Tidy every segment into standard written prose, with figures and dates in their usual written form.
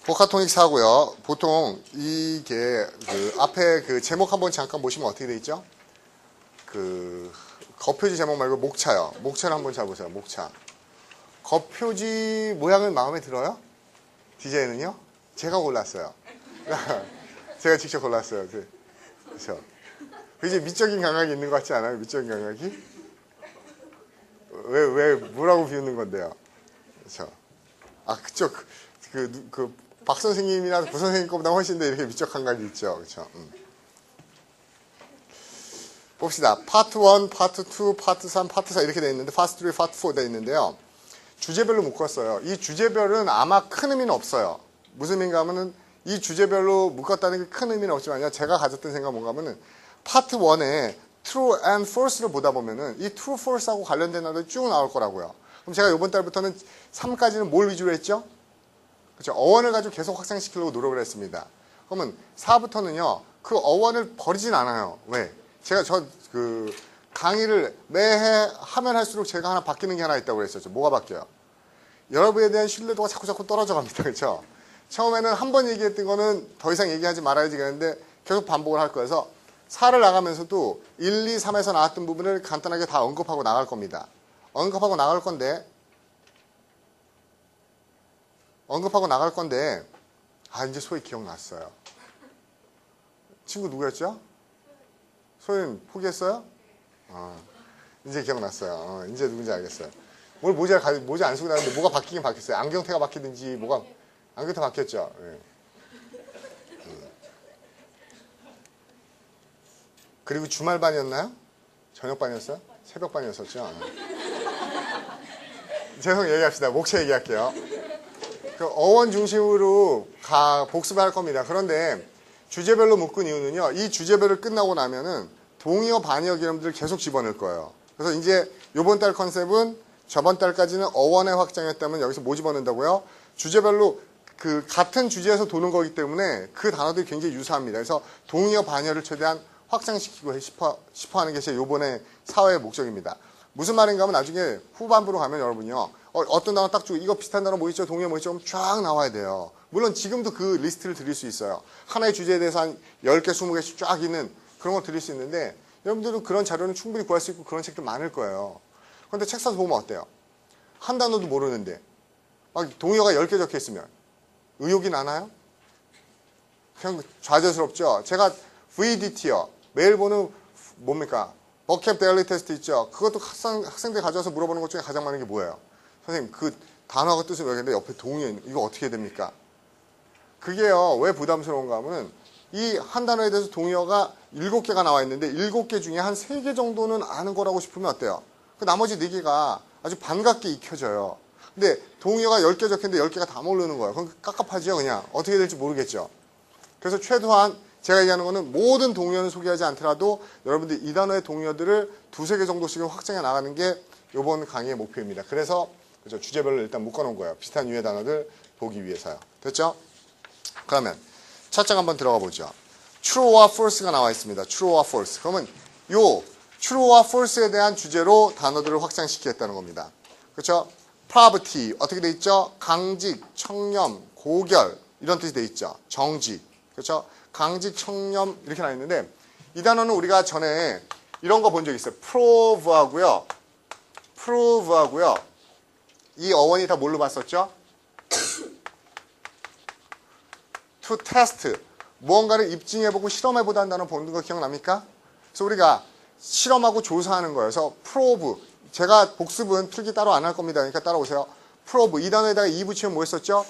보카토닉스 하고요. 보통 이게 그 앞에 그 제목 한번 잠깐 보시면 어떻게 돼 있죠? 그 겉표지 제목 말고 목차요. 목차를 한번 잡으세요. 목차. 겉표지 모양은 마음에 들어요? 디자인은요? 제가 골랐어요. 제가 직접 골랐어요. 그렇죠. 그게 미적인 감각이 있는 것 같지 않아요? 미적인 감각이? 왜 뭐라고 비웃는 건데요? 그렇죠. 아, 그쪽 박 선생님이나 부 선생님 것보다 훨씬 더 이렇게 미적 감각이 있죠. 그렇죠. 봅시다. 파트 1, 파트 2, 파트 3, 파트 4 이렇게 돼 있는데 파트 3, 파트 4 돼 있는데요. 주제별로 묶었어요. 이 주제별은 아마 큰 의미는 없어요. 무슨 의미인가 하면은 이 주제별로 묶었다는 게 큰 의미는 없지만요. 제가 가졌던 생각은 뭔가 하면은 파트 1에 true and false를 보다 보면은 이 true, false하고 관련된 단어들이 쭉 나올 거라고요. 그럼 제가 이번 달부터는 3까지는 뭘 위주로 했죠? 그렇죠. 어원을 가지고 계속 확장시키려고 노력을 했습니다. 그러면 4부터는요. 그 어원을 버리진 않아요. 왜? 제가 그 강의를 매해 하면 할수록 제가 하나 바뀌는 게 하나 있다고 그랬었죠. 뭐가 바뀌어요? 여러분에 대한 신뢰도가 자꾸 떨어져 갑니다. 그렇죠? 처음에는 한 번 얘기했던 거는 더 이상 얘기하지 말아야지 그랬는데 계속 반복을 할 거예요. 그래서 4를 나가면서도 1, 2, 3에서 나왔던 부분을 간단하게 다 언급하고 나갈 겁니다. 언급하고 나갈 건데 아, 이제 소위 기억났어요. 친구 누구였죠? 소희는 포기했어요? 이제 기억났어요. 이제 누군지 알겠어요. 오늘 모자 안 쓰고 나왔는데 뭐가 바뀌긴 바뀌었어요. 안경테가 바뀌든지 안경테 바뀌었죠. 네. 그리고 주말반이었나요? 저녁반이었어요? 새벽반이었었죠. 죄송 얘기합시다. 목차 얘기할게요. 그 어원 중심으로 복습할 겁니다. 그런데 주제별로 묶은 이유는요. 이 주제별을 끝나고 나면은 동의어, 반의어 개념들을 계속 집어넣을 거예요. 그래서 이제 이번 달 컨셉은 저번 달까지는 어원의 확장이었다면 여기서 뭐 집어넣는다고요? 주제별로 그 같은 주제에서 도는 거기 때문에 그 단어들이 굉장히 유사합니다. 그래서 동의어, 반의어를 최대한 확장시키고 싶어 하는 게 제 요번에 사회의 목적입니다. 무슨 말인가 하면 나중에 후반부로 가면 여러분요. 어떤 단어 딱 주고 이거 비슷한 단어 뭐 있죠? 동의어 뭐 있죠? 그럼 쫙 나와야 돼요. 물론 지금도 그 리스트를 드릴 수 있어요. 하나의 주제에 대해서 한 10개, 20개씩 쫙 있는 그런 걸 드릴 수 있는데 여러분들은 그런 자료는 충분히 구할 수 있고 그런 책도 많을 거예요. 그런데 책 사서 보면 어때요? 한 단어도 모르는데 막 동의어가 10개 적혀 있으면 의욕이 나나요? 그냥 좌절스럽죠? 제가 VDT요. 매일 보는 뭡니까? 버캡 데일리 테스트 있죠? 그것도 학생들 가져와서 물어보는 것 중에 가장 많은 게 뭐예요? 선생님 그 단어가 뜻을 모르겠는데 옆에 동의어 있는 이거 어떻게 됩니까? 그게요. 왜 부담스러운가 하면 이 한 단어에 대해서 동의어가 7개가 나와 있는데 7개 중에 한 3개 정도는 아는 거라고 싶으면 어때요? 그 나머지 4개가 아주 반갑게 익혀져요. 근데 동의어가 10개 적혔는데 10개가 다 모르는 거예요. 그럼 깝깝하죠 그냥. 어떻게 될지 모르겠죠. 그래서 최소한 제가 얘기하는 거는 모든 동의어는 소개하지 않더라도 여러분들이 이 단어의 동의어들을 2-3개 정도씩은 확장해 나가는 게 이번 강의의 목표입니다. 그래서 그렇죠. 주제별로 일단 묶어놓은 거예요. 비슷한 유의 단어들 보기 위해서요. 됐죠? 그러면 첫 장 한번 들어가 보죠. True와 False가 나와 있습니다. True와 False. 그러면 요 True와 False에 대한 주제로 단어들을 확장시키겠다는 겁니다. 그렇죠? Poverty 어떻게 돼 있죠? 강직, 청렴, 고결 이런 뜻이 돼 있죠. 정직. 그렇죠? 강직, 청렴 이렇게 나와 있는데 이 단어는 우리가 전에 이런 거 본 적 있어요. Prove하고요. 이 어원이 다 뭘로 봤었죠? To test. 무언가를 입증해보고 실험해보다는 단어 보는 거 기억납니까? 그래서 우리가 실험하고 조사하는 거예요. 그래서 probe. 제가 복습은 필기 따로 안 할 겁니다. 그러니까 따라오세요. probe. 이 단어에다가 이 붙이면 뭐 했었죠?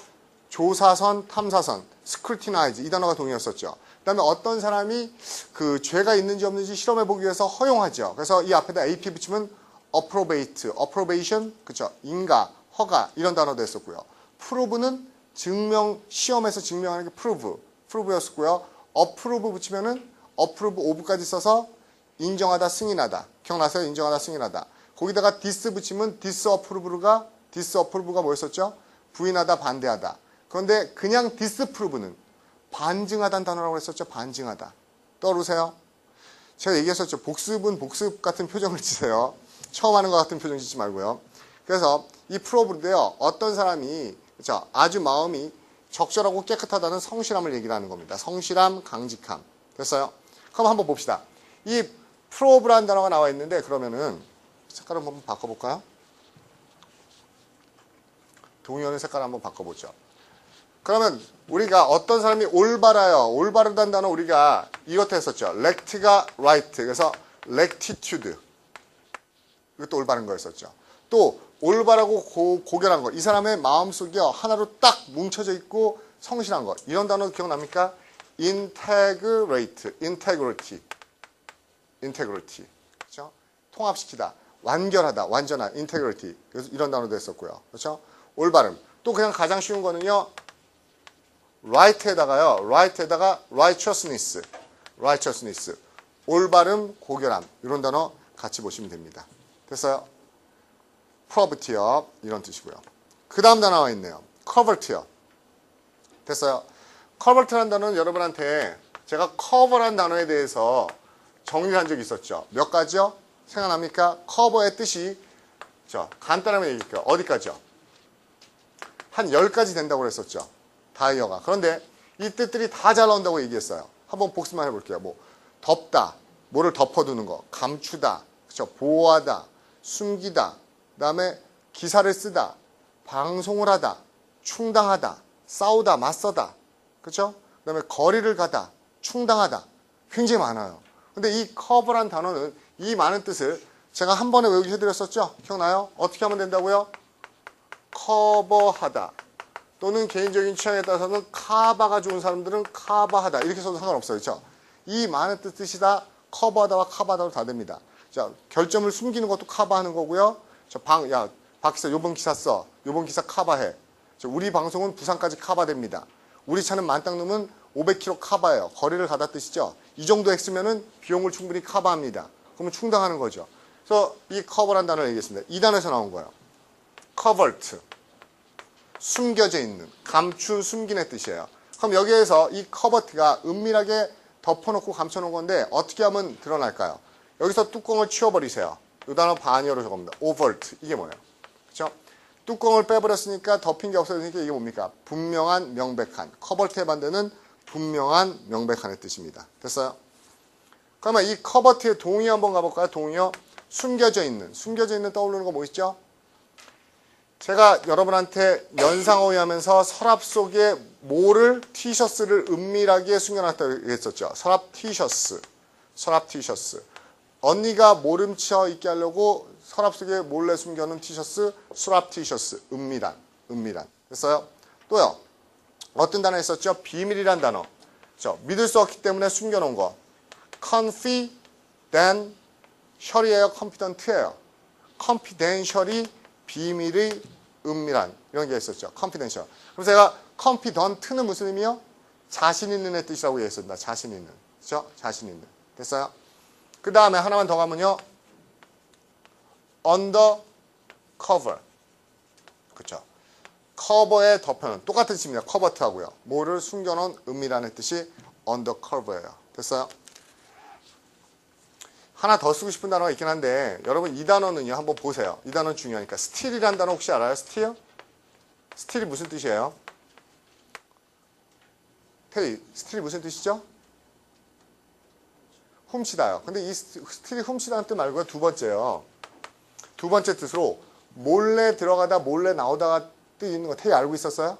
조사선, 탐사선, scrutinize. 이 단어가 동의였었죠. 그 다음에 어떤 사람이 그 죄가 있는지 없는지 실험해보기 위해서 허용하죠. 그래서 이 앞에다 AP 붙이면 approbate, approbation, 그쵸? 인가, 허가 이런 단어도 했었고요. prove는 증명, 시험에서 증명하는 게 prove였었고요. approve 붙이면은 approve of까지 써서 인정하다, 승인하다. 기억나세요? 인정하다, 승인하다. 거기다가 dis 붙이면 disapprove가 뭐였었죠? 부인하다, 반대하다. 그런데 그냥 disprove는 반증하다는 단어라고 했었죠? 반증하다. 떠오르세요? 제가 얘기했었죠. 복습은 복습 같은 표정을 지세요. 처음 하는 것 같은 표정 짓지 말고요. 그래서 이 프로브인데요. 어떤 사람이 그렇죠? 아주 마음이 적절하고 깨끗하다는 성실함을 얘기를 하는 겁니다. 성실함, 강직함. 됐어요? 그럼 한번 봅시다. 이 prove라는 단어가 나와 있는데 그러면은 색깔을 한번 바꿔볼까요? 동의어는 색깔을 한번 바꿔보죠. 그러면 우리가 어떤 사람이 올바라요. 올바르다는 단어 우리가 이것도 했었죠. rect가 right. 그래서 rectitude. 이것도 올바른 거였었죠. 또 올바르고 고결한 거. 이 사람의 마음속이 하나로 딱 뭉쳐져 있고 성실한 거. 이런 단어 기억납니까? integrate, integrity. 그렇죠? 통합시키다. 완결하다, 완전한 integrity. 그래서 이런 단어도 했었고요. 그렇죠? 올바름. 또 그냥 가장 쉬운 거는요. right에다가 righteousness. 올바름, 고결함. 이런 단어 같이 보시면 됩니다. 됐어요? property요. 이런 뜻이고요. 그 다음 단어가 있네요. covert요. 됐어요? covert라는 단어는 여러분한테 제가 cover란 단어에 대해서 정리를 한 적이 있었죠. 몇 가지요? 생각납니까? cover의 뜻이 간단하게 얘기할게요. 어디까지요? 한 10가지 된다고 그랬었죠. 다이어가. 그런데 이 뜻들이 다 잘 나온다고 얘기했어요. 한번 복습만 해볼게요. 뭐 덮다, 뭐를 덮어두는 거, 감추다, 그렇죠? 보호하다, 숨기다, 그다음에 기사를 쓰다, 방송을 하다, 충당하다, 싸우다, 맞서다, 그렇죠? 그다음에 거리를 가다, 충당하다, 굉장히 많아요. 근데 이 cover란 단어는 이 많은 뜻을 제가 한 번에 외우게 해드렸었죠? 기억나요? 어떻게 하면 된다고요? 커버하다. 또는 개인적인 취향에 따라서는 카바가 좋은 사람들은 카바하다. 이렇게 써도 상관없어요. 그렇죠? 이 많은 뜻이 다 커버하다와 카바하다로 다 됩니다. 자, 결점을 숨기는 것도 카바하는 거고요. 박 기사 요번 기사 써. 요번 기사 카바해. 우리 방송은 부산까지 카바됩니다. 우리 차는 만땅 넣으면 500km 카바예요. 거리를 가다 뜻이죠. 이 정도 액수면은 비용을 충분히 카바합니다. 그러면 충당하는 거죠. 그래서 이 커버란 단어를 얘기했습니다. 이 단어에서 나온 거예요. covert. 숨겨져 있는, 감춘, 숨긴의 뜻이에요. 그럼 여기에서 이 covert가 은밀하게 덮어놓고 감춰놓은 건데 어떻게 하면 드러날까요? 여기서 뚜껑을 치워버리세요. 이 단어 반이어로 적습니다. overt. 이게 뭐예요? 그렇죠? 뚜껑을 빼버렸으니까 덮인 게 없어지니까 이게 뭡니까? 분명한, 명백한. covert의 반대는 분명한, 명백한의 뜻입니다. 됐어요? 그러면 이 covert의 동의 한번 가볼까요? 동의어. 숨겨져 있는. 숨겨져 있는 떠오르는 거 뭐 있죠? 제가 여러분한테 연상어휘 하면서 서랍 속에 뭐를 티셔츠를 은밀하게 숨겨놨다고 했었죠. 서랍 티셔츠. 언니가 모름쳐 있게 하려고 서랍 속에 몰래 숨겨놓은 티셔츠, 수납 티셔츠. 은밀한. 됐어요? 또요. 어떤 단어 있었죠? 비밀이란 단어. 그렇죠? 믿을 수 없기 때문에 숨겨놓은 거. confidential이에요? confident예요? confidential이 비밀의 은밀한 이런 게 있었죠. confidential. 그래서 제가 confident는 무슨 의미요? 자신 있는의 뜻이라고 얘기했습니다. 자신 있는. 그렇죠? 자신 있는. 됐어요? 그 다음에 하나만 더 가면요. undercover. 그렇죠? 커버에 덮여놓은 똑같은 뜻입니다. covert하고요. 뭐를 숨겨놓은 은밀한의 뜻이 undercover예요. 됐어요? 하나 더 쓰고 싶은 단어가 있긴 한데 여러분 이 단어는요 한번 보세요. 이 단어는 중요하니까. steal이라는 단어 혹시 알아요? steal이 무슨 뜻이에요? steal이 무슨 뜻이죠? 훔치다요. 근데 이 steal이 훔치다는 뜻 말고요. 두 번째요. 두 번째 뜻으로 몰래 들어가다 몰래 나오다가 뜻 있는 거 태희 알고 있었어요?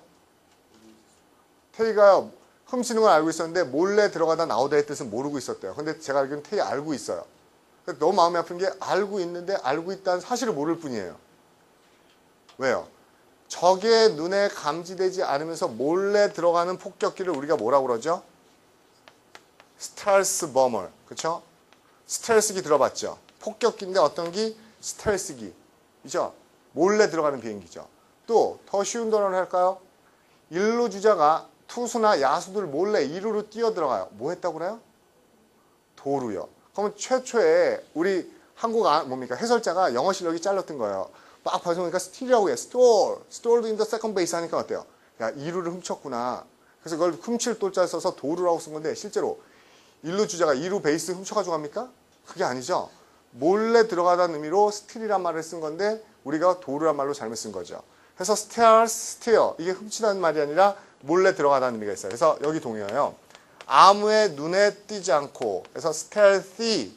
태희가 훔치는 걸 알고 있었는데 몰래 들어가다 나오다의 뜻은 모르고 있었대요. 근데 제가 알기로는 태희 알고 있어요. 너무 마음이 아픈 게 알고 있는데 알고 있다는 사실을 모를 뿐이에요. 왜요? 적의 눈에 감지되지 않으면서 몰래 들어가는 폭격기를 우리가 뭐라고 그러죠? 스텔스 버머. 그렇죠? 스텔스기 들어봤죠? 폭격기인데 어떤 기? 스텔스기. 그죠? 몰래 들어가는 비행기죠. 또 더 쉬운 단어를 할까요? 일루주자가 투수나 야수들 몰래 2루로 뛰어들어가요. 뭐 했다고 그래요? 도루요. 그러면 최초에 우리 한국 뭡니까? 해설자가 영어 실력이 잘렸던 거예요. 막 방송하니까 steal이라고 해. stole in the second base 하니까 어때요? 야, 2루를 훔쳤구나. 그래서 그걸 훔칠 또자 써서 도루라고 쓴 건데 실제로 1루 주자가 2루 베이스 훔쳐가지고 갑니까? 그게 아니죠. 몰래 들어가다는 의미로 steal이란 말을 쓴 건데 우리가 도루란 말로 잘못 쓴 거죠. 그래서 steal 이게 훔치다는 말이 아니라 몰래 들어가다는 의미가 있어요. 그래서 여기 동의어요. 아무의 눈에 띄지 않고 그래서 stealthy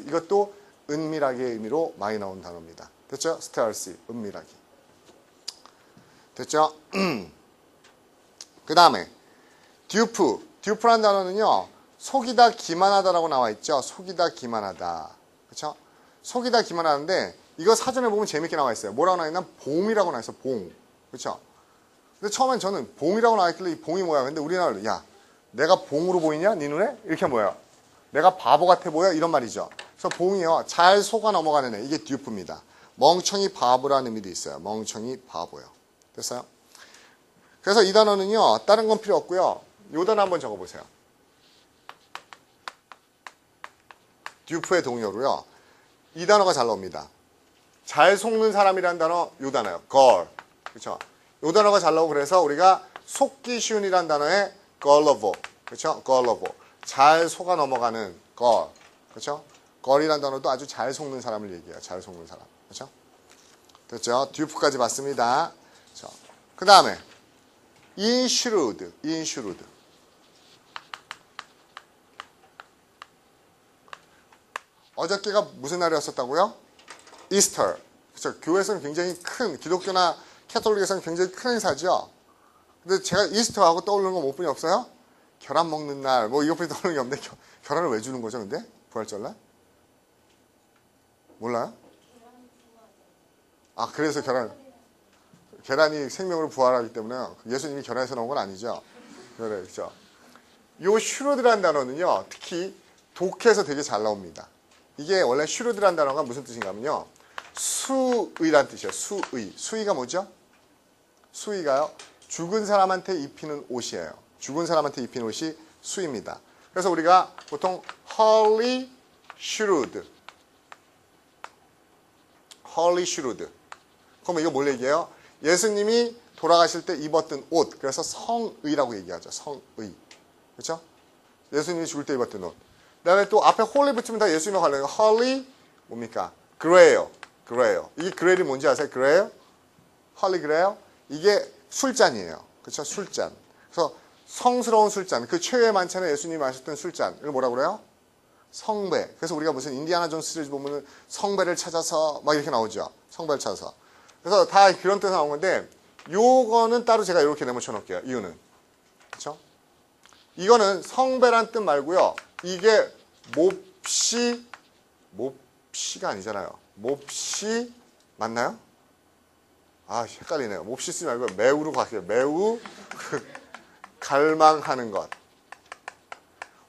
이것도 은밀하게의 의미로 많이 나온 단어입니다. 됐죠? stealthy 은밀하게. 됐죠? 그 다음에 dupe라는 단어는요. 속이다 기만하다라고 나와 있죠. 속이다 기만하다. 그렇죠? 속이다 기만하는데 이거 사전에 보면 재밌게 나와 있어요. 뭐라고 나와 있나? 봉이라고 나와 있어. 봉. 그렇죠? 근데 처음엔 저는 봉이라고 나와 있길래 이 봉이 뭐야? 근데 우리나라로 야 내가 봉으로 보이냐? 네 눈에? 이렇게 뭐야? 내가 바보 같아 보여? 이런 말이죠. 그래서 봉이요. 잘 속아 넘어가는 애. 이게 dupe입니다. 멍청이 바보라는 의미도 있어요. 멍청이 바보요. 됐어요? 그래서 이 단어는요. 다른 건 필요 없고요. 이 단어 한번 적어보세요. dupe의 동의어로요. 이 단어가 잘 나옵니다. 잘 속는 사람이라는 단어, 이 단어요. girl. 그렇죠? 이 단어가 잘 나오고 그래서 우리가 속기 쉬운이라는 단어에 gullible. 그렇죠? gullible. 잘 속아 넘어가는 girl. 그렇죠? girl이라는 단어도 아주 잘 속는 사람을 얘기해요. 잘 속는 사람. 그렇죠? 됐죠? dupe까지 봤습니다. 그렇죠? 그 다음에 intrude. 어저께가 무슨 날이었었다고요? 이스터. 그렇죠? 교회에서는 굉장히 큰, 기독교나 캐톨릭에서는 굉장히 큰 행사죠. 근데 제가 이스터하고 떠오르는 건 뭐뿐이 없어요? 계란 먹는 날, 뭐 이것뿐이 떠오르는 게 없는데 계란을 왜 주는 거죠, 근데? 부활절날? 몰라요? 아, 그래서 계란이 생명으로 부활하기 때문에 예수님이 계란에서 나온 건 아니죠. 그렇죠. 요 슈루드라는 단어는요, 특히 독해에서 되게 잘 나옵니다. 이게 원래 슈루드라는 단어가 무슨 뜻인가 하면요. 수의란 뜻이에요. 수의가 뭐죠? 수의가요. 죽은 사람한테 입히는 옷이에요. 죽은 사람한테 입히는 옷이 수의입니다. 그래서 우리가 보통 Holy Shroud. 그럼 이거 뭘 얘기해요? 예수님이 돌아가실 때 입었던 옷. 그래서 성의라고 얘기하죠. 성의. 그렇죠? 예수님이 죽을 때 입었던 옷. 그 다음에 또 앞에 홀리 붙이면 다 예수님과 관련해요. 홀리 뭡니까? 그레요. 이게 그레일이 뭔지 아세요? 그레요? 홀리 그레요? 이게 술잔이에요. 그렇죠? 술잔. 그래서 성스러운 술잔. 그 최후의 만찬에 예수님이 마셨던 술잔. 이걸 뭐라고 그래요? 성배. 그래서 우리가 무슨 인디아나 존스 시리즈 보면은 성배를 찾아서 막 이렇게 나오죠. 성배를 찾아서. 그래서 다 그런 뜻에서 나온 건데 요거는 따로 제가 이렇게 내모쳐 놓을게요. 이유는. 그렇죠? 이거는 성배란 뜻 말고요. 이게 몹시가 아니잖아요. 몹시 맞나요? 아, 헷갈리네요. 몹시 쓰지 말고 매우로 갈게요. 매우 갈망하는 것.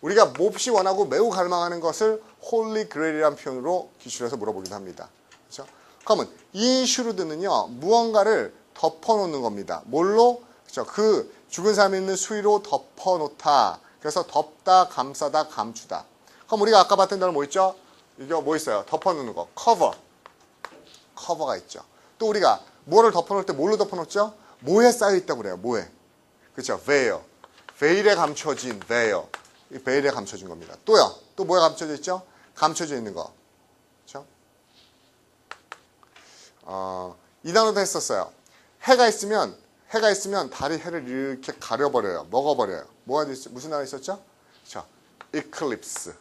우리가 몹시 원하고 매우 갈망하는 것을 홀리 그레일이라는 표현으로 기술해서 물어보기도 합니다. 그렇죠? 그러면 이 슈루드는요. 무언가를 덮어놓는 겁니다. 뭘로? 그렇죠? 그 죽은 사람이 있는 수위로 덮어놓다. 그래서 덮다, 감싸다, 감추다. 그럼 우리가 아까 봤던 단어 뭐 있죠? 이게 뭐 있어요? 덮어놓는 거. 커버가 있죠. 또 우리가 뭐를 덮어놓을 때 뭘로 덮어놓죠? 뭐에 쌓여있다고 그래요. 뭐에. 그렇죠? 베일에 감춰진 veil. 이 베일에 감춰진 겁니다. 또요. 또 뭐에 감춰져 있죠? 감춰져 있는 거. 그렇죠? 이 단어도 했었어요. 해가 있으면 달이 해를 이렇게 가려버려요. 먹어버려요. 무슨 단어 있었죠? 그렇죠? eclipse.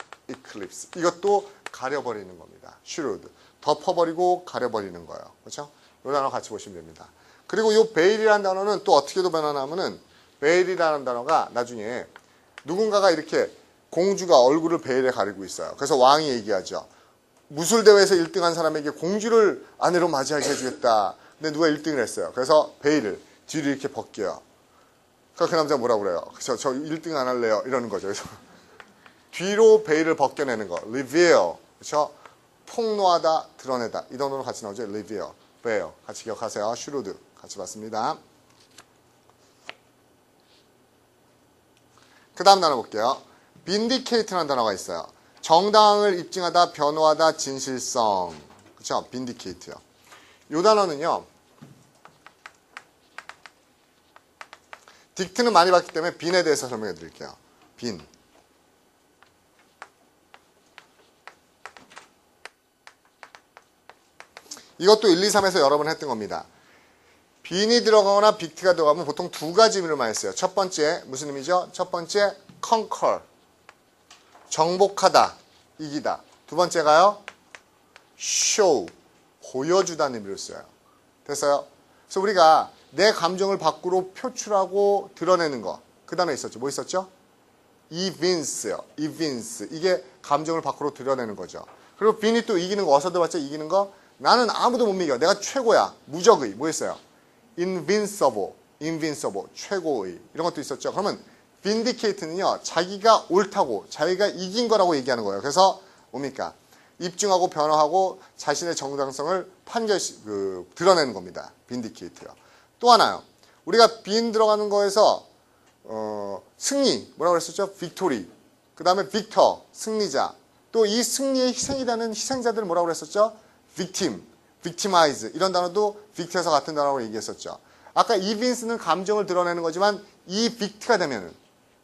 이것도 가려버리는 겁니다. shroud. 덮어버리고 가려버리는 거예요. 그렇죠? 이 단어 같이 보시면 됩니다. 그리고 이 베일이라는 단어는 또 어떻게도 변화나면은 베일이라는 단어가 나중에 누군가가 이렇게 공주가 얼굴을 베일에 가리고 있어요. 그래서 왕이 얘기하죠. 무술대회에서 1등한 사람에게 공주를 아내로 맞이하게 해주겠다. 근데 누가 1등을 했어요. 그래서 베일을 뒤로 이렇게 벗겨요. 그러니까 그 남자 뭐라고 그래요? 저 1등 안 할래요. 이러는 거죠. 그래서 뒤로 베일을 벗겨내는 거. reveal. 그렇죠? 폭로하다, 드러내다. 이 단어로 같이 나오죠. reveal, veil. 같이 기억하세요. shroud. 같이 봤습니다. 그 다음 단어 볼게요. vindicate라는 단어가 있어요. 정당을 입증하다, 변호하다, 진실성. 그렇죠? vindicate요. 이 단어는요. 딕트는 많이 봤기 때문에 빈에 대해서 설명해 드릴게요. 빈. 이것도 1, 2, 3에서 여러 번 했던 겁니다. 빈이 들어가거나 빅트가 들어가면 보통 두 가지 의미를 많이 써요. 첫 번째 무슨 의미죠? 첫 번째 conquer, 정복하다, 이기다. 두 번째가요, show, 보여주다는 의미를 써요. 됐어요? 그래서 우리가 내 감정을 밖으로 표출하고 드러내는 거, 그 단어 있었죠. 뭐 있었죠? evince요. evince. 이게 감정을 밖으로 드러내는 거죠. 그리고 빈이 또 이기는 거, 어서 들어봤죠? 이기는 거. 나는 아무도 못 이겨. 내가 최고야. 무적의. 뭐 했어요? invincible, invincible, 최고의. 이런 것도 있었죠. 그러면 vindicate는요, 자기가 옳다고, 자기가 이긴 거라고 얘기하는 거예요. 그래서 뭡니까? 입증하고 변호하고 자신의 정당성을 드러내는 겁니다. vindicate요. 또 하나요. 우리가 빈 들어가는 거에서 승리, 뭐라고 그랬었죠? victory. 그 다음에 victor, 승리자. 또 이 승리에 희생이라는 희생자들을 뭐라고 그랬었죠? victim, victimize. 이런 단어도 vict에서 같은 단어라고 얘기했었죠. 아까 evince는 감정을 드러내는 거지만 이 vict가 되면은,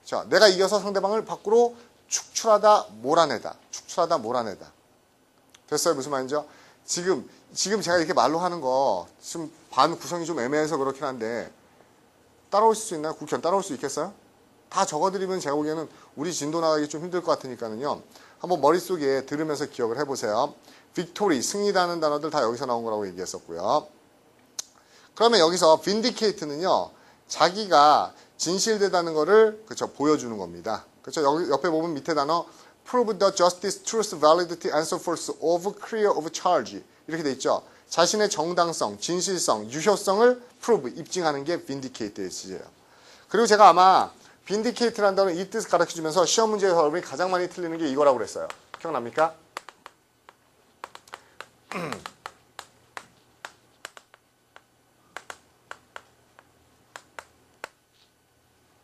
자, 내가 이겨서 상대방을 밖으로 축출하다, 몰아내다. 축출하다, 몰아내다. 됐어요? 무슨 말인지요? 지금 제가 이렇게 말로 하는 거, 지금 반 구성이 좀 애매해서 그렇긴 한데, 따라오실 수 있나요? 국현 따라올 수 있겠어요? 다 적어드리면 제가 보기에는 우리 진도 나가기 좀 힘들 것 같으니까는요. 한번 머릿속에 들으면서 기억을 해보세요. victory, 승리라는 단어들 다 여기서 나온 거라고 얘기했었고요. 그러면 여기서 vindicate는요, 자기가 진실되다는 거를, 그쵸, 보여주는 겁니다. 그쵸, 여기 옆에 보면 밑에 단어, prove the justice, truth, validity, and so forth of clear of charge. 이렇게 돼 있죠. 자신의 정당성, 진실성, 유효성을 prove, 입증하는 게 vindicate의 뜻이에요. 그리고 제가 아마 vindicate라는 단어 이 뜻을 가르쳐주면서 시험 문제에서 여러분이 가장 많이 틀리는 게 이거라고 그랬어요. 기억납니까?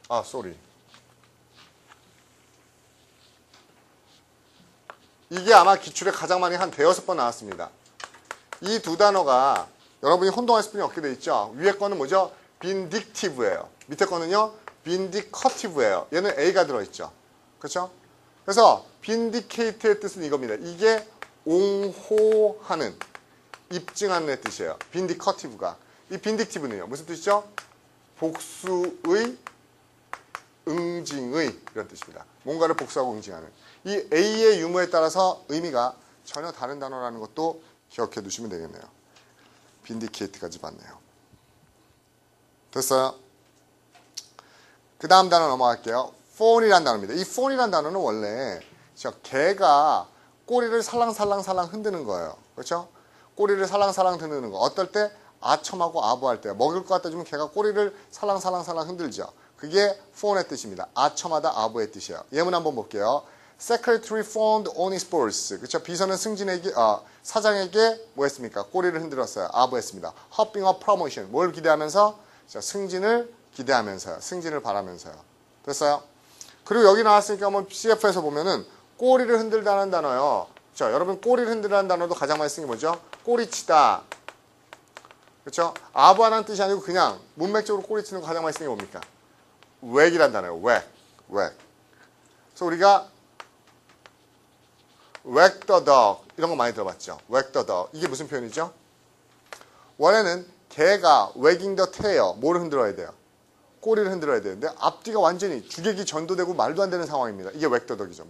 아, 쏘리. 이게 아마 기출에 가장 많이 한 대여섯 번 나왔습니다. 이 두 단어가 여러분이 혼동하실 분이 없게 돼 있죠. 위에 거는 뭐죠? vindictive예요. 밑에 거는요, vindicative예요. 얘는 A가 들어있죠. 그렇죠? 그래서 vindicate의 뜻은 이겁니다. 이게 옹호하는, 입증하는 뜻이에요. vindicative가. 이 vindictive는요, 무슨 뜻이죠? 복수의, 응징의, 이런 뜻입니다. 뭔가를 복수하고 응징하는. 이 A의 유무에 따라서 의미가 전혀 다른 단어라는 것도 기억해 두시면 되겠네요. vindicate까지 봤네요. 됐어요? 그 다음 단어 넘어갈게요. fawn이라는 단어입니다. 이 fawn이라는 단어는 원래 개가 꼬리를 살랑살랑 흔드는 거예요. 그렇죠? 꼬리를 살랑살랑 흔드는 거. 어떨 때? 아첨하고 아부할 때. 먹을 것 갖다 주면 개가 꼬리를 살랑살랑 흔들죠. 그게 fawn의 뜻입니다. 아첨하다, 아부의 뜻이에요. 예문 한번 볼게요. Secretary fawned on his boss. 그렇죠? 비서는 사장에게 뭐 했습니까? 꼬리를 흔들었어요. 아부했습니다. Hoping a promotion. 뭘 기대하면서? 자, 승진을 기대하면서요. 승진을 바라면서요. 됐어요? 그리고 여기 나왔으니까 한번 CF에서 보면은 꼬리를 흔들다는 단어요. 자, 여러분 꼬리를 흔들다는 단어도 가장 많이 쓰는 게 뭐죠? 꼬리치다. 그렇죠? 아부하는 뜻이 아니고 그냥 문맥적으로 꼬리치는 거 가장 많이 쓰는 게 뭡니까? wag이란 단어예요. wag. 그래서 우리가 wag the dog 이런 거 많이 들어봤죠. wag the dog. 이게 무슨 표현이죠? 원래는 개가 wagging the tail, 뭘 흔들어야 돼요? 꼬리를 흔들어야 되는데 앞뒤가 완전히 주객이 전도되고 말도 안 되는 상황입니다. 이게 wag the dog이죠.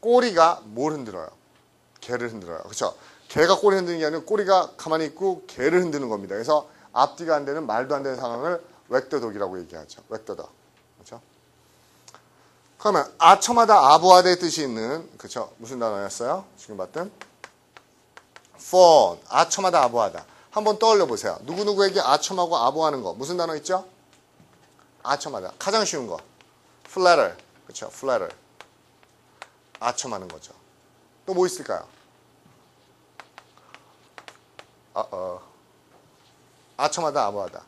꼬리가 뭘 흔들어요? 개를 흔들어요. 그렇죠? 개가 꼬리 흔드는 게 아니고 꼬리가 가만히 있고 개를 흔드는 겁니다. 그래서 앞뒤가 안 되는 말도 안 되는 상황을 wag the dog이라고 얘기하죠. wag the dog. 그렇죠? 그러면 아첨하다, 아부하다의 뜻이 있는, 그렇죠? 무슨 단어였어요? 지금 봤던 fawn, 아첨하다, 아부하다. 한번 떠올려 보세요. 누구누구에게 아첨하고 아부하는 거 무슨 단어 있죠? 아첨하다. 가장 쉬운 거 flatter. 그렇죠? flatter. 아첨하는 거죠. 또 뭐 있을까요? 아첨하다, 아부하다.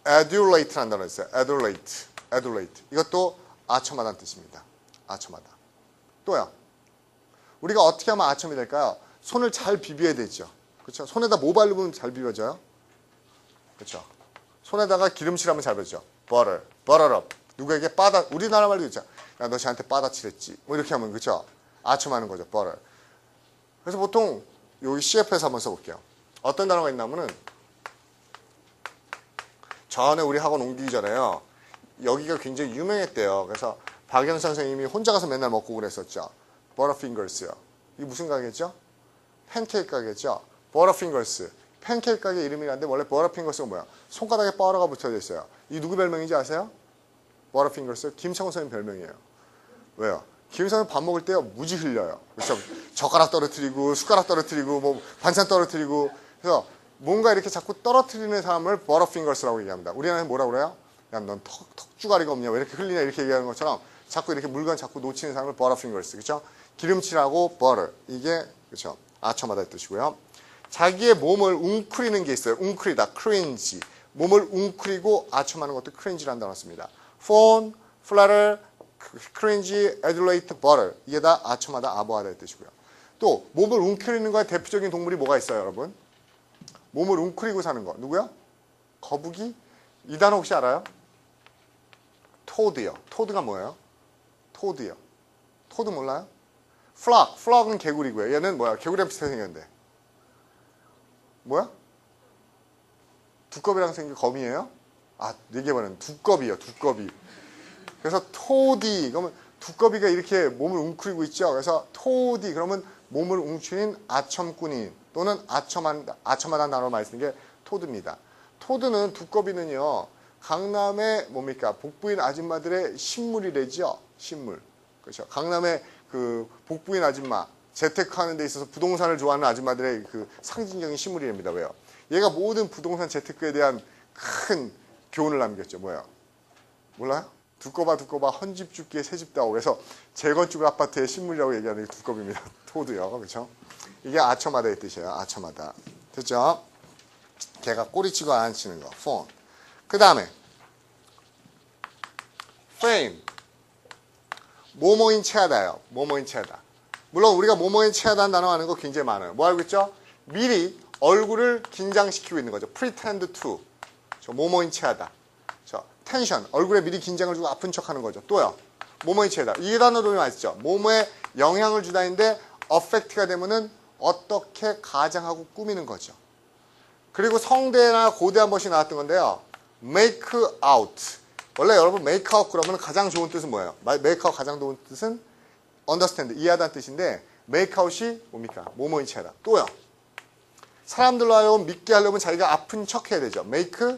adulate라는 단어 있어요. adulate. 이것도 아첨하다는 뜻입니다. 아첨하다. 또요. 우리가 어떻게 하면 아첨이 될까요? 손을 잘 비벼야 되죠. 그렇죠? 손에다 뭐 바르면 잘 비벼져요? 그렇죠? 손에다가 기름칠하면 잘 비벼져. butter up. 누구에게 우리나라 말도 있죠. 야, 너 쟤한테 빠다칠했지. 뭐 이렇게 하면, 그렇죠? 아첨하는 거죠. butter. 그래서 보통 여기 CF에서 한번 써볼게요. 어떤 단어가 있냐면은 전에 우리 학원 옮기기 전에요. 여기가 굉장히 유명했대요. 그래서 박영 선생님이 혼자 가서 맨날 먹고 그랬었죠. 버터핑거스요. 이게 무슨 가게죠? 팬케이크 가게죠. 버터핑거스. 팬케이크 가게 이름이란데 원래 버터핑거스가 뭐야? 손가락에 버터가 붙어져 있어요. 이 누구 별명인지 아세요? 버터핑거스. 김창호 선생님 별명이에요. 왜요? 김창호 밥 먹을 때요 무지 흘려요. 그렇죠? 젓가락 떨어뜨리고 숟가락 떨어뜨리고 뭐 반찬 떨어뜨리고 그래서 뭔가 이렇게 자꾸 떨어뜨리는 사람을 버터핑거스라고 얘기합니다. 우리나라에 뭐라고 그래요? 야, 넌 턱주가리가 없냐? 왜 이렇게 흘리냐? 이렇게 얘기하는 것처럼 자꾸 이렇게 물건 자꾸 놓치는 사람을 버터핑거스. 그렇죠? 기름칠하고 버터. 이게 그렇죠? 아첨하다의 뜻이고요. 자기의 몸을 웅크리는 게 있어요. 웅크리다. 크린지. 몸을 웅크리고 아첨하는 것도 크린지라는 단어를 씁니다. fawn, flatter, cringe, adulate, butter. 이게 다 아첨하다, 아부하다의 뜻이고요. 또 몸을 웅크리는 거에 대표적인 동물이 뭐가 있어요, 여러분? 몸을 웅크리고 사는 거. 누구요? 거북이? 이 단어 혹시 알아요? 토드요. 토드가 뭐예요? 토드요. 토드 몰라요? 플럭은 개구리고요. 얘는 뭐야? 개구리랑 비슷하게 생겼는데. 뭐야? 두꺼비랑 생긴 거미예요? 아, 얘기해보면 두꺼비요. 두꺼비. 그래서 토디. 그러면 두꺼비가 이렇게 몸을 웅크리고 있죠. 그래서 토디. 그러면 몸을 웅크린 아첨꾼인 또는 아첨하다는 단어를 많이 쓰는 게 토드입니다. 토드는 두꺼비는요. 강남의 뭡니까? 복부인 아줌마들의 신물이래죠. 신물. 그렇죠. 강남의 그 복부인 아줌마 재테크하는 데 있어서 부동산을 좋아하는 아줌마들의 그 상징적인 신물이랍니다. 왜요? 얘가 모든 부동산 재테크에 대한 큰 교훈을 남겼죠. 뭐예요? 몰라요? 두꺼봐 헌집 죽기에 새집 다오. 그래서 재건축 아파트의 신물이라고 얘기하는 게 두꺼비입니다. 토드요. 그렇죠? 이게 아첨하다의 뜻이에요. 아첨하다. 됐죠? 걔가 꼬리치고 안 치는 거. phone. 그 다음에 fame. 뭐뭐인 체하다예요. 뭐뭐인 체하다. 물론 우리가 뭐뭐인 체하다는 단어 아는 거 굉장히 많아요. 뭐 알고 있죠? 미리 얼굴을 긴장시키고 있는 거죠. pretend to. 뭐뭐인 체하다. 텐션. 얼굴에 미리 긴장을 주고 아픈 척하는 거죠. 또요. 뭐뭐인 체하다. 이 단어도 맛있죠. 뭐뭐에 영향을 주다인데 affect가 되면은 어떻게 가장하고 꾸미는 거죠. 그리고 성대나 고대 한 번씩 나왔던 건데요. make out. 원래 여러분 make out 그러면 가장 좋은 뜻은 뭐예요? make out 가장 좋은 뜻은 understand, 이해하다는 뜻인데 make out이 뭡니까? 뭐뭐인 체하다. 또요. 사람들로 하여금 믿게 하려면 자기가 아픈 척 해야 되죠. make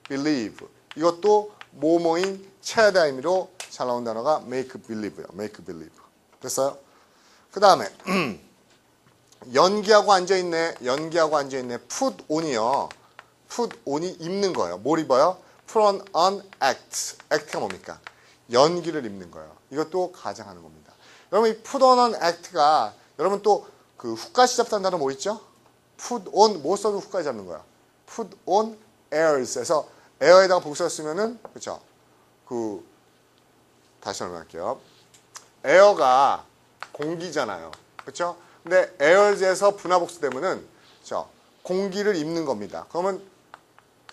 believe. 이것도 뭐뭐인 체하다 의미로 잘 나온 단어가 make believe요. make believe. 됐어요? 그 다음에 연기하고 앉아있네. 연기하고 앉아있네. put on이요. put on이 입는 거예요. 뭘 입어요? put on act. act가 뭡니까? 연기를 입는 거예요. 이것도 가장하는 겁니다. 여러분 이 put on an act가 여러분 또 그 후까지 잡다는 단어 뭐 있죠? put on 뭐 써도 후까지 잡는 거야. put on airs에서 에어에다가 복수를 쓰면은 그렇죠? 그 다시 설명할게요. 에어가 공기잖아요. 그렇죠? 근데 에어에서 분화복수되면은 그렇죠? 공기를 입는 겁니다. 그러면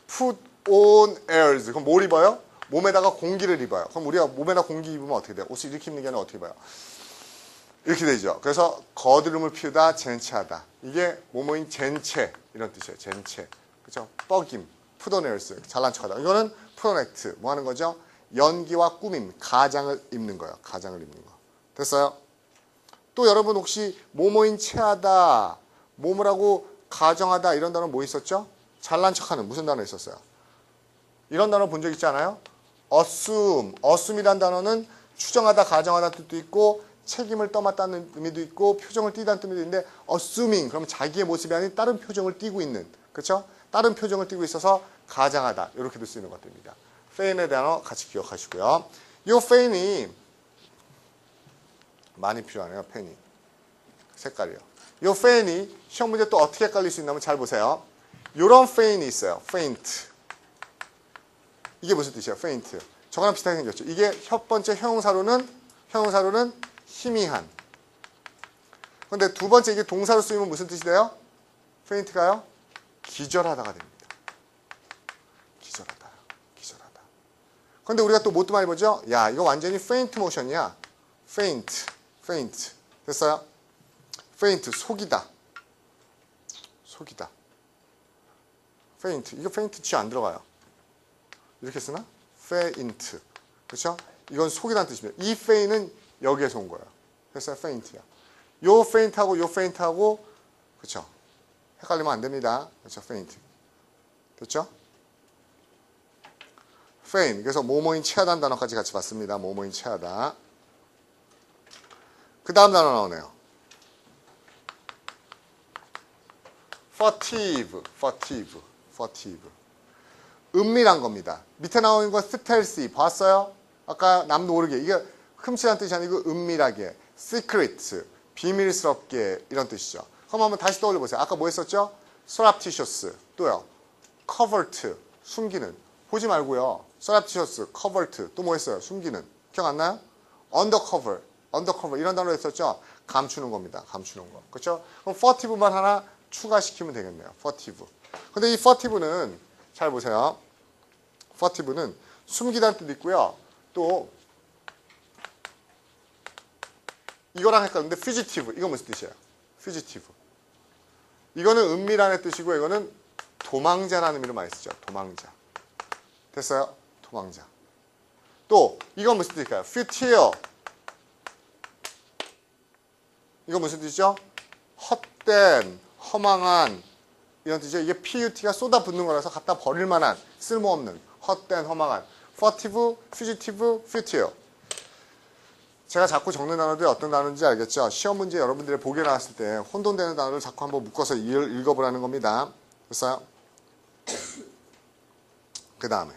put on airs. 그럼 뭘 입어요? 몸에다가 공기를 입어요. 그럼 우리가 몸에다 공기 입으면 어떻게 돼요? 옷을 이렇게 입는 게 아니라 어떻게 입어요? 이렇게 되죠. 그래서 거드름을 피우다, 젠체하다. 이게 뭐뭐인 젠체 이런 뜻이에요. 젠체. 그렇죠? 뻐김, put on airs. 잘난 척하다. 이거는 put on act. 뭐 하는 거죠? 연기와 꾸밈, 가장을 입는 거예요. 가장을 입는 거. 됐어요? 또 여러분 혹시 뭐뭐인 체하다, 뭐뭐라고 가정하다 이런 단어 뭐 있었죠? 잘난 척하는 무슨 단어 있었어요? 이런 단어 본 적 있지 않아요? assume. assume이란 단어는 추정하다, 가정하다 뜻도 있고 책임을 떠맡다는 의미도 있고 표정을 띠다는 뜻도 있는데 assuming 그러면 자기의 모습이 아닌 다른 표정을 띠고 있는 그렇죠? 다른 표정을 띠고 있어서 가장하다 이렇게도 쓰이는 것들입니다. fein에 대한 단어 같이 기억하시고요. 이 fein이 많이 필요하네요. 펜이. 색깔이요. 이 fein이 시험 문제 또 어떻게 헷갈릴 수 있냐면 잘 보세요. 이런 fein이 있어요. faint. 이게 무슨 뜻이에요? faint. 저거랑 비슷하게 생겼죠. 이게 첫 번째 형용사로는 희미한. 그런데 두 번째 이게 동사로 쓰이면 무슨 뜻이 돼요? faint가요? 기절하다가 됩니다. 기절하다. 그런데 우리가 또 뭐 또 많이 보죠? 야, 이거 완전히 faint motion이야. faint. 됐어요? faint, 속이다. faint. 이거 faint 쥐 안 들어가요. 이렇게 쓰나? faint. 그렇죠? 이건 속이라는 뜻입니다. 이 faint는 여기에서 온 거예요. 그래서 faint야. 요 faint하고 요 faint하고 그렇죠? 헷갈리면 안 됩니다. 그렇죠? faint. 됐죠? faint. 그래서 뭐뭐인 체하다는 단어까지 같이 봤습니다. 뭐뭐인 체하다. 그 다음 단어 나오네요. furtive. 은밀한 겁니다. 밑에 나오는 건 stealthy. 봤어요? 아까 남도 모르게. 이게 흠칫한 뜻이 아니고 은밀하게. secret. 비밀스럽게 이런 뜻이죠. 그럼 한번 다시 떠올려 보세요. 아까 뭐 했었죠? surreptitious. 또요. covert. 숨기는. 보지 말고요. surreptitious, covert. 또 뭐 했어요? 숨기는. 기억 안 나요? undercover 이런 단어 했었죠? 감추는 겁니다. 감추는 거. 그렇죠? 그럼 furtive만 하나 추가시키면 되겠네요. furtive. 근데 이 furtive는 잘 보세요. furtive는 숨기다는 뜻도 있고요. 또 이거랑 헷갈리는데 fugitive. 이거 무슨 뜻이에요? fugitive. 이거는 은밀한의 뜻이고 이거는 도망자라는 의미로 많이 쓰죠. 도망자. 됐어요? 도망자. 또 이건 무슨 뜻일까요? futile. 이거 무슨 뜻이죠? 헛된, 허망한 이런 뜻이죠. 이게 put가 쏟아붓는 거라서 갖다 버릴 만한 쓸모없는 헛된, 허망한 furtive, fugitive, futile. 제가 자꾸 적는 단어들이 어떤 단어인지 알겠죠? 시험 문제 여러분들의 보기에 나왔을 때 혼돈되는 단어를 자꾸 한번 묶어서 읽어보라는 겁니다. 됐어요? 그 다음에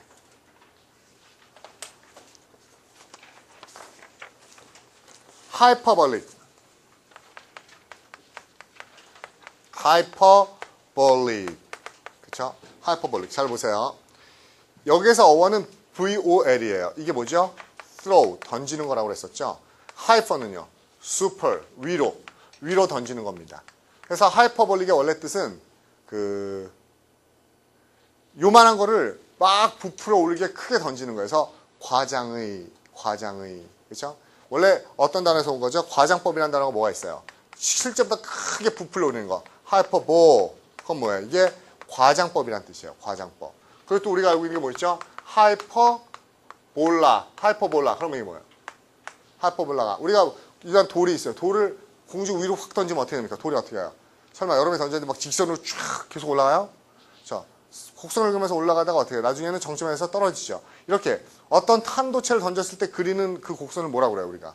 hyperbolic. 그쵸? hyperbolic. 잘 보세요. 여기서 어원은 VOL이에요. 이게 뭐죠? throw, 던지는 거라고 그랬었죠. hyper는요. super, 위로 던지는 겁니다. 그래서 hyperbolic의 원래 뜻은 요만한 거를 막 부풀어 오르게 크게 던지는 거예요. 그래서 과장의. 그렇죠? 원래 어떤 단어에서 온 거죠? 과장법이라는 단어가 뭐가 있어요? 실제보다 크게 부풀어 오르는 거. hyperbole. 그건 뭐예요? 이게 과장법이라는 뜻이에요. 과장법. 그리고 또 우리가 알고 있는 게 뭐 있죠? hyperbola. 그러면 이게 뭐예요? hyperbola가 우리가 일단 돌이 있어요. 돌을 공중 위로 확 던지면 어떻게 됩니까? 돌이 어떻게 해요? 설마 여러분이 던졌는데 막 직선으로 쫙 계속 올라가요? 자, 곡선을 그으면서 올라가다가 어떻게 해요? 나중에는 정점에서 떨어지죠. 이렇게 어떤 탄도체를 던졌을 때 그리는 그 곡선을 뭐라고 그래요? 우리가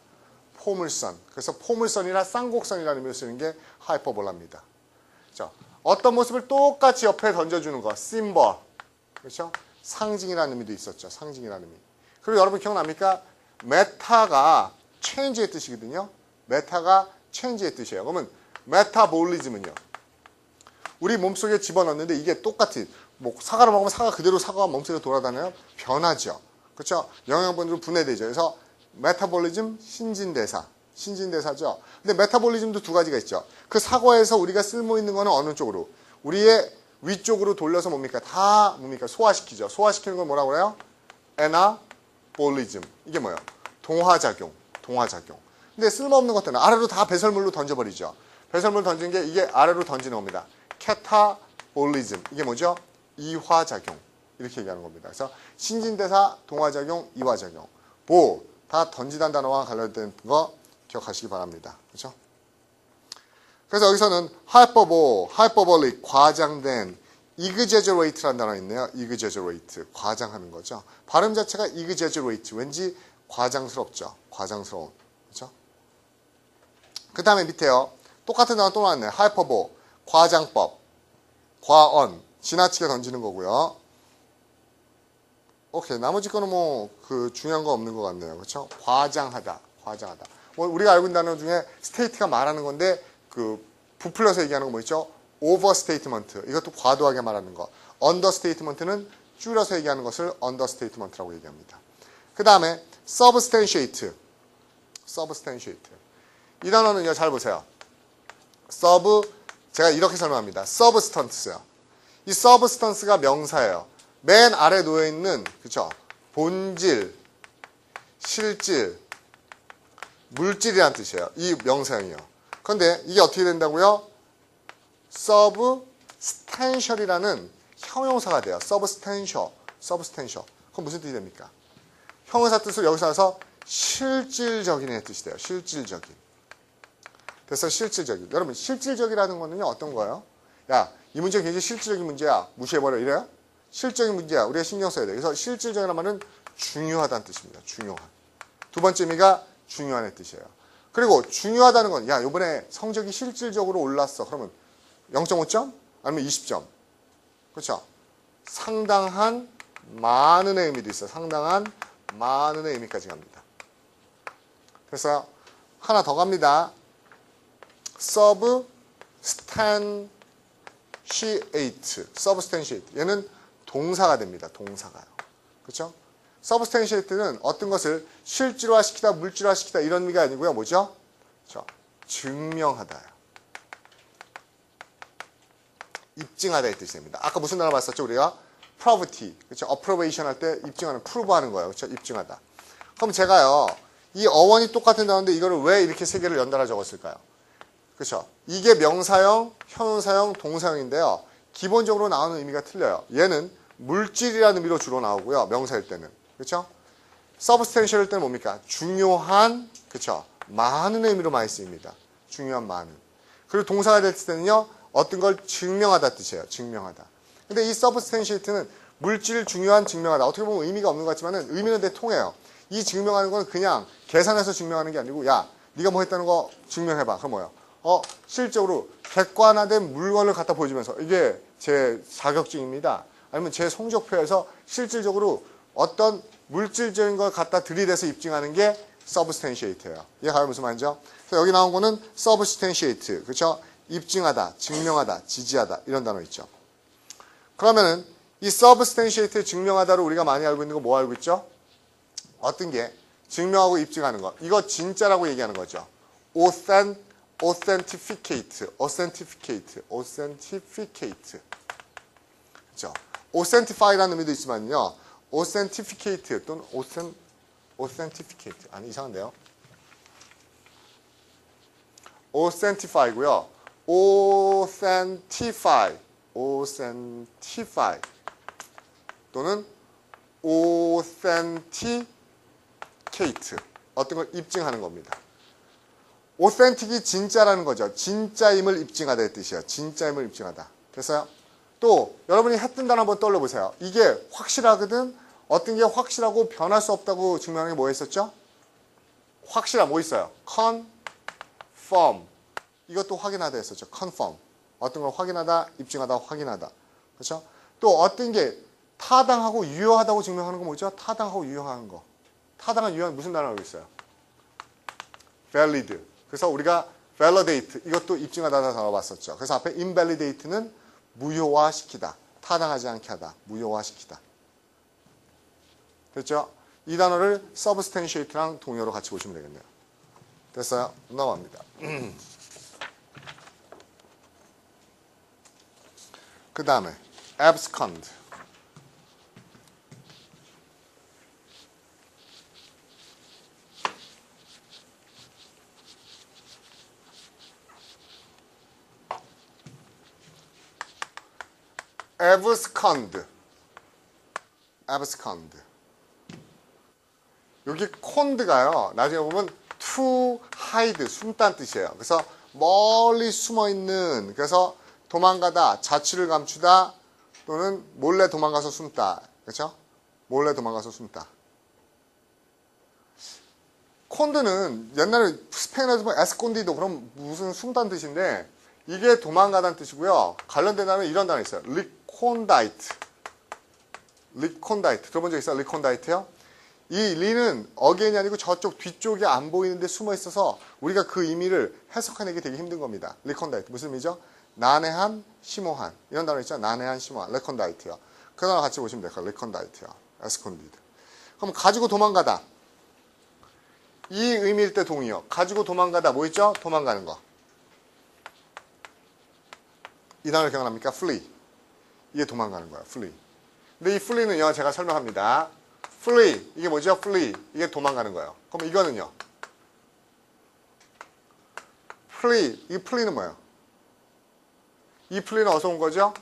포물선. 그래서 포물선이나 쌍곡선이라는 의미로 쓰는 게 하이퍼볼라입니다. 자, 어떤 모습을 똑같이 옆에 던져주는 거, 심벌. 그렇죠? 상징이라는 의미도 있었죠. 상징이라는 의미. 그리고 여러분 기억납니까? 메타가 change의 뜻이거든요. 메타가 change의 뜻이에요. 그러면 메타볼리즘은요. 우리 몸속에 집어넣는데 이게 똑같이 뭐 사과를 먹으면 사과 그대로 사과가 몸속에 돌아다녀요. 변하죠. 그렇죠? 영양분으로 분해되죠. 그래서 메타볼리즘, 신진대사죠. 근데 메타볼리즘도 두 가지가 있죠. 그 사과에서 우리가 쓸모 있는 거는 어느 쪽으로? 우리의 위쪽으로 돌려서 뭡니까? 다 뭡니까? 소화시키죠. 소화시키는 건 뭐라고 그래요? 에나볼리즘. 이게 뭐예요? 동화작용. 근데 쓸모없는 것들은 아래로 다 배설물로 던져버리죠. 배설물 던진 게 이게 아래로 던지는 겁니다. 캐타볼리즘. 이게 뭐죠? 이화작용. 이렇게 얘기하는 겁니다. 그래서 신진대사, 동화작용, 이화작용. 다 던지다는 단어와 관련된 거 기억하시기 바랍니다. 그렇죠? 그래서 여기서는 hyperbolic, 과장된, exaggerate라는 단어 있네요. exaggerate, 과장하는 거죠. 발음 자체가 exaggerate, 왠지 과장스럽죠. 과장스러운. 그렇죠? 그 다음에 밑에요. 똑같은 단어 또 나왔네요. hyperbole, 과장법, 과언, 지나치게 던지는 거고요. 오케이. 나머지 거는 뭐, 중요한 거 없는 것 같네요. 그렇죠? 과장하다. 뭐, 우리가 알고 있는 단어 중에 state가 말하는 건데, 부풀려서 얘기하는 거 뭐 있죠? overstatement. 이것도 과도하게 말하는 거. understatement는 줄여서 얘기하는 것을 understatement라고 얘기합니다. 그 다음에, substantiate. 이 단어는요, 잘 보세요. 제가 이렇게 설명합니다. substance요. 이 substance가 명사예요. 맨 아래 놓여있는, 그쵸? 본질, 실질, 물질이라는 뜻이에요. 이 명사형이요. 그런데 이게 어떻게 된다고요? substantial이라는 형용사가 돼요. substantial. 그럼 무슨 뜻이 됩니까? 형용사 뜻으로 여기서 와서 실질적인의 뜻이 돼요. 실질적인. 그래서 실질적인. 여러분 실질적이라는 거는요 어떤 거예요? 야, 이 문제 굉장히 실질적인 문제야. 무시해버려. 이래요? 실질적인 문제야. 우리가 신경 써야 돼. 그래서 실질적이라는 말은 중요하다는 뜻입니다. 중요한. 두 번째 의미가 중요한의 뜻이에요. 그리고 중요하다는 건 야, 이번에 성적이 실질적으로 올랐어. 그러면 0.5점? 아니면 20점. 그렇죠? 상당한 많은 의미도 있어요. 상당한 많은 의미까지 갑니다. 그래서 하나 더 갑니다. substantiate. substantiate. 얘는 동사가 됩니다. 동사가요. 그렇죠? substantiate는 어떤 것을 실질화시키다, 물질화시키다 이런 의미가 아니고요. 뭐죠? 그렇죠? 증명하다요. 입증하다 이 뜻이 됩니다. 아까 무슨 단어 봤었죠? 우리가 property, 그렇죠? approbation 할 때 입증하는, prove하는 거예요. 그렇죠? 입증하다. 그럼 제가요, 이 어원이 똑같은 단어인데 이거를 왜 이렇게 세 개를 연달아 적었을까요? 그렇죠? 이게 명사형, 형용사형, 동사형인데요. 기본적으로 나오는 의미가 틀려요. 얘는 물질이라는 의미로 주로 나오고요. 명사일 때는. 그렇죠? substantial일 때는 뭡니까? 중요한, 그렇죠? 많은 의미로 많이 쓰입니다. 중요한 많은. 그리고 동사가 될 때는요. 어떤 걸 증명하다 뜻이에요. 증명하다. 근데 이 substantiate는 물질 중요한 증명하다. 어떻게 보면 의미가 없는 것 같지만은 의미는 되게 통해요. 이 증명하는 건 그냥 계산해서 증명하는 게 아니고 야, 네가 뭐 했다는 거 증명해봐. 그럼 뭐예요? 실적으로 객관화된 물건을 갖다 보여주면서 이게 제 자격증입니다. 아니면 제 성적표에서 실질적으로 어떤 물질적인 걸 갖다 들이대서 입증하는 게 substantiate예요. 이해가요? 무슨 말인지요? 그래서 여기 나온 거는 substantiate. 그렇죠? 입증하다, 증명하다, 지지하다 이런 단어 있죠. 그러면은 이 substantiate 증명하다로 우리가 많이 알고 있는 거 뭐 알고 있죠? 어떤 게 증명하고 입증하는 거. 이거 진짜라고 얘기하는 거죠. authentificate. 그렇죠? authentify라는 의미도 있지만요. authentificate 또는 authentificate. 아니 이상한데요. authentify고요. authentify 또는 authenticate 어떤 걸 입증하는 겁니다. authentic이 진짜라는 거죠. 진짜임을 입증하다의 뜻이에요. 진짜임을 입증하다. 됐어요? 또 여러분이 했던 단어 한번 떠올려 보세요. 이게 확실하거든. 어떤 게 확실하고 변할 수 없다고 증명하는 게 뭐 있었죠? 확실한 뭐 있어요? confirm. 이것도 확인하다 했었죠. confirm. 어떤 걸 확인하다, 입증하다, 확인하다. 그렇죠? 또 어떤 게 타당하고 유효하다고 증명하는 거 뭐죠? 타당하고 유효한 거. 타당한 유효한 무슨 단어 알고 있어요? valid. 그래서 우리가 validate 이것도 입증하다 다뤄봤었죠. 그래서 앞에 invalidate는 무효화시키다. 타당하지 않게 하다. 무효화시키다. 됐죠? 이 단어를 substantiate랑 동의어로 같이 보시면 되겠네요. 됐어요? 넘어갑니다. 그 다음에 abscond. abscond. 여기 콘드가요. 나중에 보면 to hide, 숨다는 뜻이에요. 그래서 멀리 숨어 있는, 그래서 도망가다, 자취를 감추다, 또는 몰래 도망가서 숨다. 그렇죠? 몰래 도망가서 숨다. 콘드는 옛날에 스페인어에서 보면 에스콘디도 그럼 무슨 숨다는 뜻인데 이게 도망가다는 뜻이고요. 관련된 단어는 이런 단어 있어요. 리콘다이트. 들어본 적 있어요? 리콘다이트요? 이 리는 어게인이 아니고 저쪽 뒤쪽에 안 보이는데 숨어 있어서 우리가 그 의미를 해석해내기 되게 힘든 겁니다. 리콘다이트. 무슨 의미죠? 난해한, 심오한. 이런 단어 있죠? 난해한, 심오한. 리콘다이트요. 그 단어 같이 보시면 돼요. 리콘다이트요. 에스콘디드. 그럼 가지고 도망가다. 이 의미일 때 동의어. 가지고 도망가다. 뭐 있죠? 도망가는 거. 이 단어를 기억납니까? flee. 이게 도망가는 거야. flee. 근데 이 flee는요. 제가 설명합니다. flee. 이게 뭐죠? flee. 이게 도망가는 거예요. 그럼 이거는요. flee. 이 flee는 뭐예요? 이 flee는 어디서 온 거죠?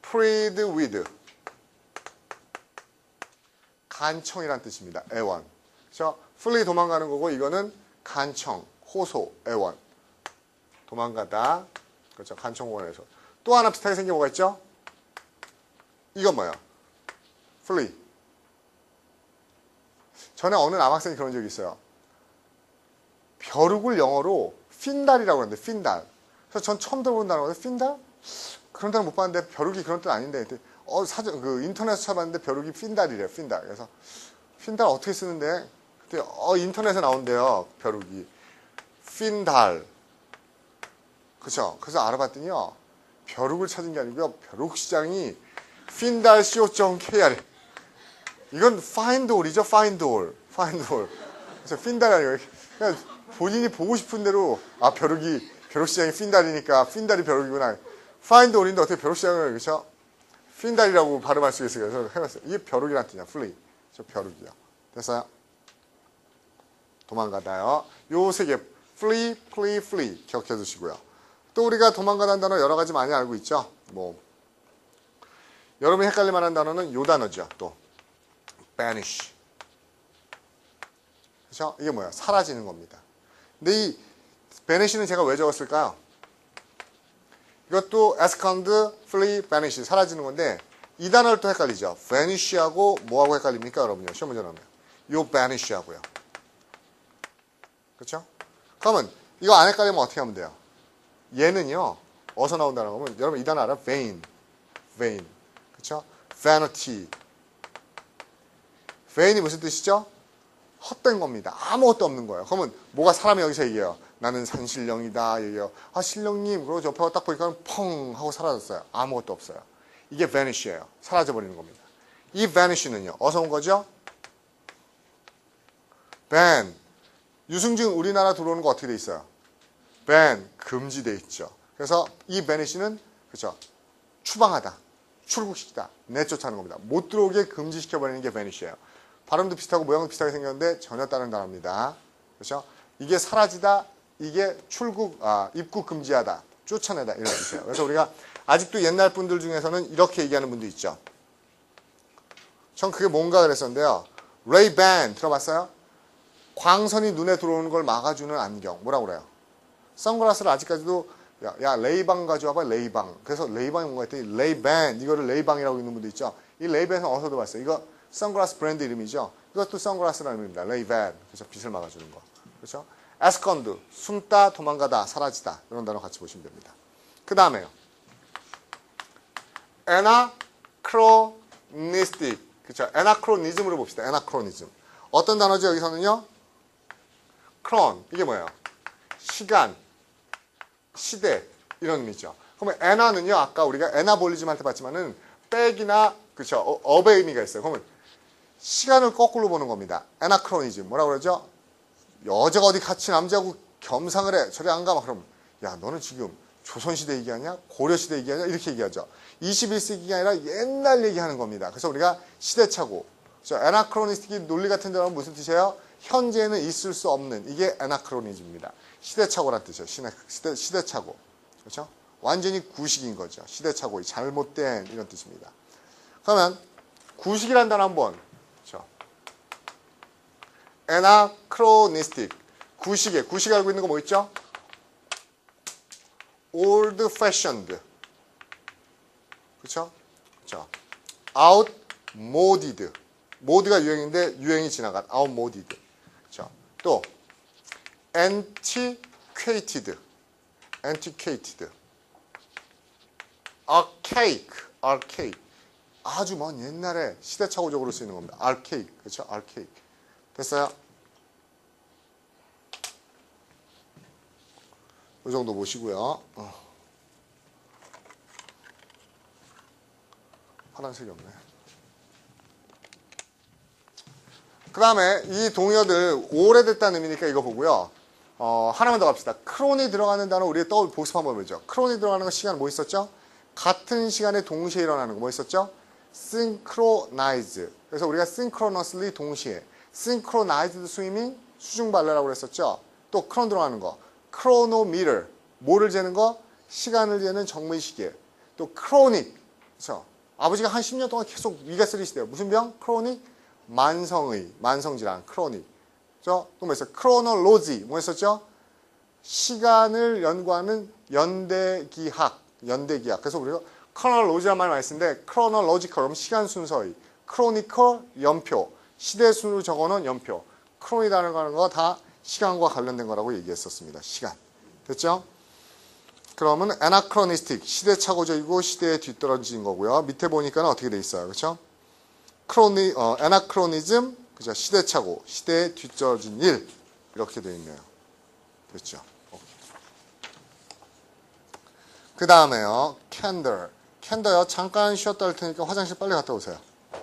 plead with. 간청이란 뜻입니다. 애원. 그렇죠? flee 도망가는 거고 이거는 간청, 호소, 애원. 도망가다. 그렇죠? 간청원에서. 또 하나 비슷하게 생긴 게 뭐가 있죠? 이건 뭐야? flee. 전에 어느 남학생이 그런 적이 있어요. 벼룩을 영어로 핀달이라고 하는데 핀달. 그래서 전 처음 들어본 단어거든요. 핀달? 그런 단어 못 봤는데 벼룩이 그런 뜻 아닌데 사전 인터넷에서 찾아봤는데 벼룩이 핀달이래요. 핀달. 그래서 핀달 어떻게 쓰는데? 그때 인터넷에 나온대요. 벼룩이 핀달. 그렇죠? 그래서 알아봤더니요. 벼룩을 찾은 게 아니고요. 벼룩 시장이 핀달 co.kr. 이건 find all이죠. find all. find all. 그래서 핀달이 아니고 그냥 본인이 보고 싶은 대로 벼룩 시장이 핀달이니까 핀달이 벼룩이구나. find all인데 어떻게 벼룩 시장을 그렇죠? 핀달이라고 발음할 수 있어요. 그래서 해봤어요. 이게 벼룩이란 뜻이야. flee. 저 벼룩이요. 됐어요? 도망가다요. 요 세 개. flee, flee, flee. 기억해 두시고요. 또 우리가 도망가다는 단어 여러 가지 많이 알고 있죠. 여러분이 헷갈릴 만한 단어는 요 단어죠. 또 vanish. 그렇죠? 이게 뭐야? 사라지는 겁니다. 근데 이 vanish는 제가 왜 적었을까요? 이것도 abscond, flee, vanish 사라지는 건데 이 단어를 또 헷갈리죠. vanish하고 뭐하고 헷갈립니까, 여러분요? 시험 문제 나오면 요 vanish하고요. 그렇죠? 그러면 이거 안 헷갈리면 어떻게 하면 돼요? 얘는요. 어디서 나온다는 거면 여러분 이 단어 알아요? vain. 그렇죠? vanity. vain이 무슨 뜻이죠? 헛된 겁니다. 아무것도 없는 거예요. 그러면 뭐가 사람이 여기서 얘기해요. 나는 산신령이다 얘기해요. 신령님. 그리고 옆에 딱 보니까 펑 하고 사라졌어요. 아무것도 없어요. 이게 vanish예요. 사라져버리는 겁니다. 이 vanish는요. 어디서 온 거죠? ban. 유승준 우리나라 들어오는 거 어떻게 돼 있어요? ban. 금지돼 있죠. 그래서 이 vanish는 그렇죠. 추방하다. 출국시키다. 내쫓아는 겁니다. 못 들어오게 금지시켜버리는 게 vanish예요. 발음도 비슷하고 모양도 비슷하게 생겼는데 전혀 다른 단어입니다. 그렇죠? 이게 사라지다, 이게 입국 금지하다, 쫓아내다 이런 뜻이에요. 그래서 우리가 아직도 옛날 분들 중에서는 이렇게 얘기하는 분도 있죠. 전 그게 뭔가 그랬었는데요. 레이밴 들어봤어요? 광선이 눈에 들어오는 걸 막아주는 안경. 뭐라고 그래요? 선글라스를 아직까지도 야 레이방 가져와봐. 레이방. 그래서 레이방이 뭔가 했더니 레이밴. 이거를 레이방이라고 있는 분도 있죠. 이 레이밴은 어디서 들어봤어요? 이거 선글라스 브랜드 이름이죠. 이것도 선글라스라는 이름입니다. 레이밴. 그래서 빛을 막아주는 거. 그렇죠? 에스컨드. 숨다, 도망가다, 사라지다. 이런 단어 같이 보시면 됩니다. 그 다음에요. 에나크로니스틱. 그렇죠? 에나크로니즘으로 봅시다. 에나크로니즘. 어떤 단어죠? 여기서는요. 크론. 이게 뭐예요? 시간, 시대 이런 의미죠. 그러면 에나는요. 아까 우리가 에나볼리즘 할 때 봤지만은 백이나 그렇죠. 업의 의미가 있어요. 그러면 시간을 거꾸로 보는 겁니다. 에나크로니즘. 뭐라고 그러죠? 여자가 어디 같이 남자하고 겸상을 해. 저리 안 가. 막 그러면 야 너는 지금 조선시대 얘기하냐? 고려시대 얘기하냐? 이렇게 얘기하죠. 21세기가 아니라 옛날 얘기하는 겁니다. 그래서 우리가 시대착오. 에나크로니스틱 논리 같은 데는 무슨 뜻이에요? 현재는 있을 수 없는. 이게 에나크로니즘입니다. 시대착오란 뜻이에요. 시대착오. 그렇죠? 완전히 구식인 거죠. 시대착오. 잘못된 이런 뜻입니다. 그러면 구식이란 단어 한번. 그렇죠? 에나크로니스틱. 구식 알고 있는 거 뭐 있죠? old fashioned. 그렇죠? 자, outmoded. 모드가 유행인데 유행이 지나간 outmoded. 자, 또 antiquated. archaic. 아주 먼 옛날에 시대착오적으로 쓰이는 겁니다. archaic. 그렇죠? archaic. 됐어요? 이 정도 보시고요. 파란색이 없네. 그 다음에 이 동의어들 오래됐다는 의미니까 이거 보고요. 하나만 더 갑시다. 크론이 들어가는 단어 우리 복습 한번 보죠. 크론이 들어가는 거 시간 뭐 있었죠? 같은 시간에 동시에 일어나는 거 뭐 있었죠? synchronize. 그래서 우리가 synchronously 동시에. synchronized swimming 수중 발레라고 그랬었죠. 또 크론 들어가는 거. chronometer. 뭐를 재는 거? 시간을 재는 정밀시계. 또 chronic. 그렇죠? 아버지가 한 10년 동안 계속 위가 쓰리시대요. 무슨 병? 크로닉 만성질환, 크로닉. 또 뭐 있어요? 크로놀로지, 뭐 했었죠? 시간을 연구하는 연대기학. 그래서 우리가 크로놀로지란 말 많이 쓰는데, 크로놀로지컬, 그럼 시간 순서의. 크로니컬, 연표. 시대 순으로 적어놓은 연표. 크로니다는 거 다 시간과 관련된 거라고 얘기했었습니다. 시간. 됐죠? 그러면 애나크로니스틱, 시대착오적이고 시대에 뒤떨어진 거고요. 밑에 보니까는 어떻게 돼 있어요. 그렇죠? 애나크로니즘, 그죠? 시대착오, 시대에 뒤떨어진 일. 이렇게 돼 있네요. 됐죠? 그 다음에요. 캔더요. 잠깐 쉬었다 할 테니까 화장실 빨리 갔다 오세요.